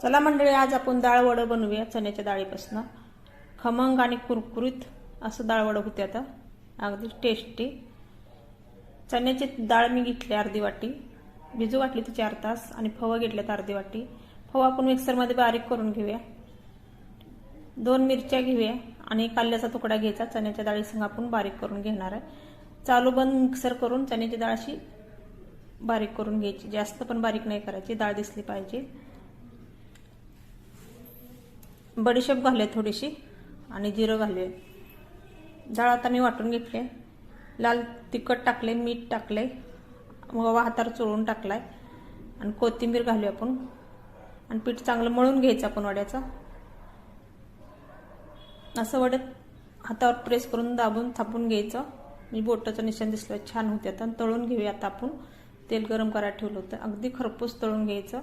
चला मंडळी, आज आपण डाळवडं बनवूया चण्याच्या डाळीपासून. खमंग आणि कुरकुरीत असं डाळवडं होते. आता अगदी टेस्टी. चण्याची डाळ मी घेतली अर्धी वाटी, भिजू वाटली ती 4 तास, आणि फवं घेतल्यात अर्धी वाटी. फवं आपण मिक्सरमध्ये बारीक करून घेऊया. 2 मिरच्या घेऊया आणि काल्याचा तुकडा घ्यायचा. चण्याच्या डाळीसंग आपण बारीक करून घेणार आहे. चालू बंद मिक्सर करून चण्याची डाळ अशी बारीक करून घ्यायची. जास्त पण बारीक नाही करायची, डाळ दिसली पाहिजे. बडीशेप घालूया थोडीशी आणि जिरं घालूया. डाळ आता मी वाटून घेतली. लाल तिखट टाकले, मीठ टाकले, ओवा हातावर चोळून टाकलाय, आणि कोथिंबीर घालूया आपण. आणि पीठ चांगलं मळून घ्यायचं आपण वड्याचं. असं वड्यात हातावर प्रेस करून दाबून थापून घ्यायचं. मी बोटाचं निशाण दिसलं, छान होते. आता तळून घेऊया. आता आपण तेल गरम करायला ठेवलं होतं, अगदी खरपूस तळून घ्यायचं.